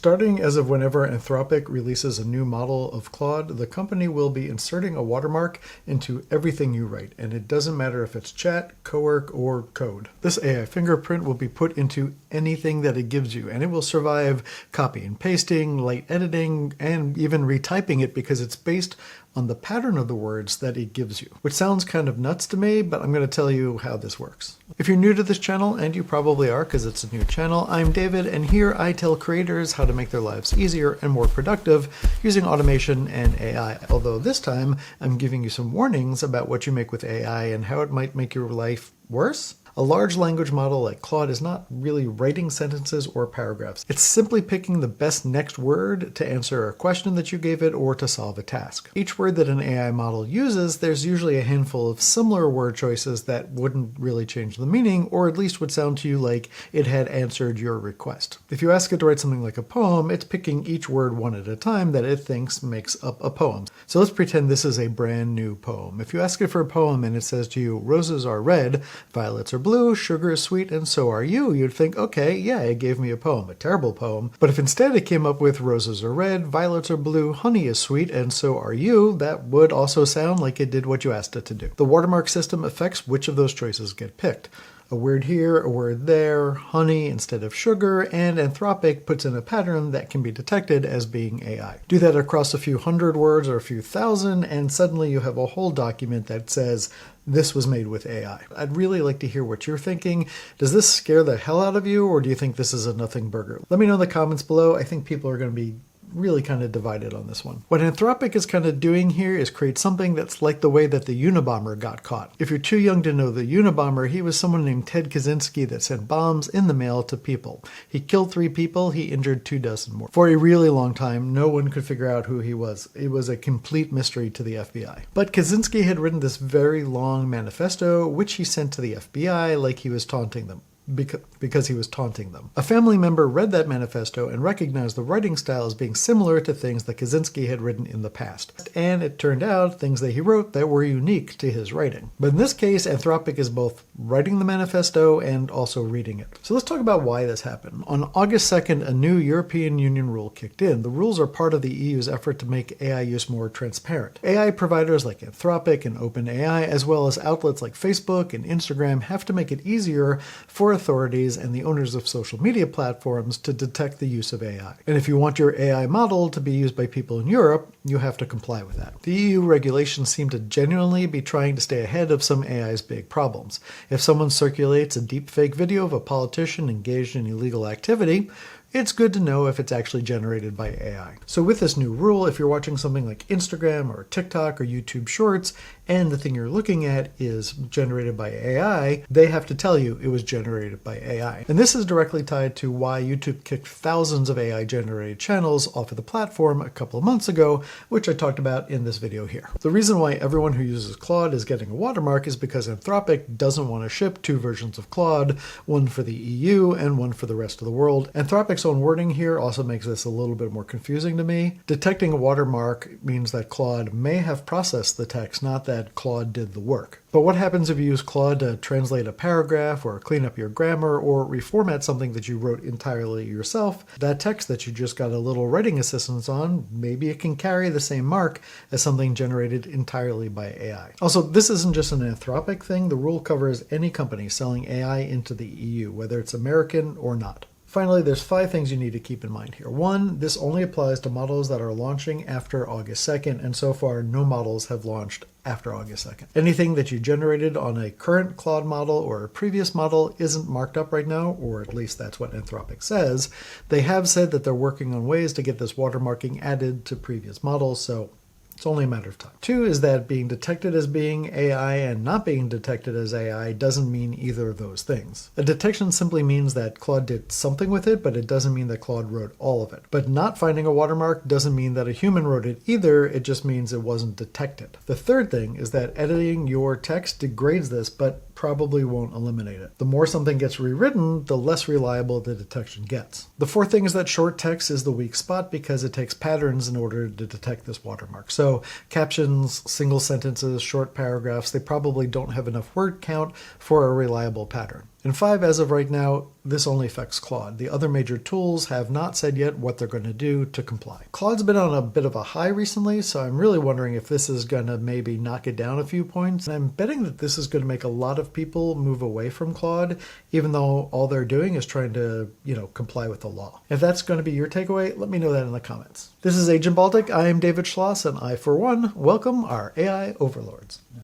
Starting as of whenever Anthropic releases a new model of Claude, the company will be inserting a watermark into everything you write, and it doesn't matter if it's chat, cowork, or code. This AI fingerprint will be put into anything that it gives you, and it will survive copy and pasting, light editing, and even retyping it because it's based on the pattern of the words that it gives you, which sounds kind of nuts to me, but I'm going to tell you how this works. If you're new to this channel, and you probably are because it's a new channel, I'm David, and here I tell creators how to make their lives easier and more productive using automation and AI. Although this time, I'm giving you some warnings about what you make with AI and how it might make your life worse. A large language model like Claude is not really writing sentences or paragraphs. It's simply picking the best next word to answer a question that you gave it or to solve a task. Each word that an AI model uses, there's usually a handful of similar word choices that wouldn't really change the meaning, or at least would sound to you like it had answered your request. If you ask it to write something like a poem, it's picking each word one at a time that it thinks makes up a poem. So let's pretend this is a brand new poem. If you ask it for a poem and it says to you, roses are red, violets are blue, sugar is sweet, and so are you, you'd think, okay, yeah, it gave me a poem, a terrible poem. But if instead it came up with roses are red, violets are blue, honey is sweet, and so are you, that would also sound like it did what you asked it to do. The watermark system affects which of those choices get picked. A word here, a word there, honey instead of sugar, and Anthropic puts in a pattern that can be detected as being AI. Do that across a few hundred words or a few thousand, and suddenly you have a whole document that says, this was made with AI. I'd really like to hear what you're thinking. Does this scare the hell out of you, or do you think this is a nothing burger? Let me know in the comments below. I think people are going to be really kind of divided on this one. What Anthropic is kind of doing here is create something that's like the way that the Unabomber got caught. If you're too young to know the Unabomber, he was someone named Ted Kaczynski that sent bombs in the mail to people. He killed 3 people, he injured 24 more. For a really long time, no one could figure out who he was. It was a complete mystery to the FBI. But Kaczynski had written this very long manifesto, which he sent to the FBI like he was taunting them. Because he was taunting them. A family member read that manifesto and recognized the writing style as being similar to things that Kaczynski had written in the past. And it turned out things that he wrote that were unique to his writing. But in this case, Anthropic is both writing the manifesto and also reading it. So let's talk about why this happened. On August 2nd, a new European Union rule kicked in. The rules are part of the EU's effort to make AI use more transparent. AI providers like Anthropic and OpenAI, as well as outlets like Facebook and Instagram, have to make it easier for authorities and the owners of social media platforms to detect the use of AI. And if you want your AI model to be used by people in Europe, you have to comply with that. The EU regulations seem to genuinely be trying to stay ahead of some AI's big problems. If someone circulates a deepfake video of a politician engaged in illegal activity, it's good to know if it's actually generated by AI. So with this new rule, if you're watching something like Instagram or TikTok or YouTube Shorts, and the thing you're looking at is generated by AI, they have to tell you it was generated by AI. And this is directly tied to why YouTube kicked thousands of AI-generated channels off of the platform a couple of months ago, which I talked about in this video here. The reason why everyone who uses Claude is getting a watermark is because Anthropic doesn't want to ship 2 versions of Claude, one for the EU and one for the rest of the world. Anthropic's own wording here also makes this a little bit more confusing to me. Detecting a watermark means that Claude may have processed the text, not that Claude did the work. But what happens if you use Claude to translate a paragraph or clean up your grammar or reformat something that you wrote entirely yourself? That text that you just got a little writing assistance on, maybe it can carry the same mark as something generated entirely by AI. Also, this isn't just an Anthropic thing. The rule covers any company selling AI into the EU, whether it's American or not. Finally, there's 5 things you need to keep in mind here. 1, this only applies to models that are launching after August 2nd, and so far no models have launched after August 2nd. Anything that you generated on a current Claude model or a previous model isn't marked up right now, or at least that's what Anthropic says. They have said that they're working on ways to get this watermarking added to previous models, so it's only a matter of time. 2 is that being detected as being AI and not being detected as AI doesn't mean either of those things. A detection simply means that Claude did something with it, but it doesn't mean that Claude wrote all of it. But not finding a watermark doesn't mean that a human wrote it either, it just means it wasn't detected. The third thing is that editing your text degrades this, but probably won't eliminate it. The more something gets rewritten, the less reliable the detection gets. The fourth thing is that short text is the weak spot because it takes patterns in order to detect this watermark. So captions, single sentences, short paragraphs, they probably don't have enough word count for a reliable pattern. In 5, as of right now, this only affects Claude. The other major tools have not said yet what they're going to do to comply. Claude's been on a bit of a high recently, so I'm really wondering if this is going to maybe knock it down a few points. And I'm betting that this is going to make a lot of people move away from Claude, even though all they're doing is trying to, comply with the law. If that's going to be your takeaway, let me know that in the comments. This is Agent Baltic. I am David Schloss, and I, for one, welcome our AI overlords.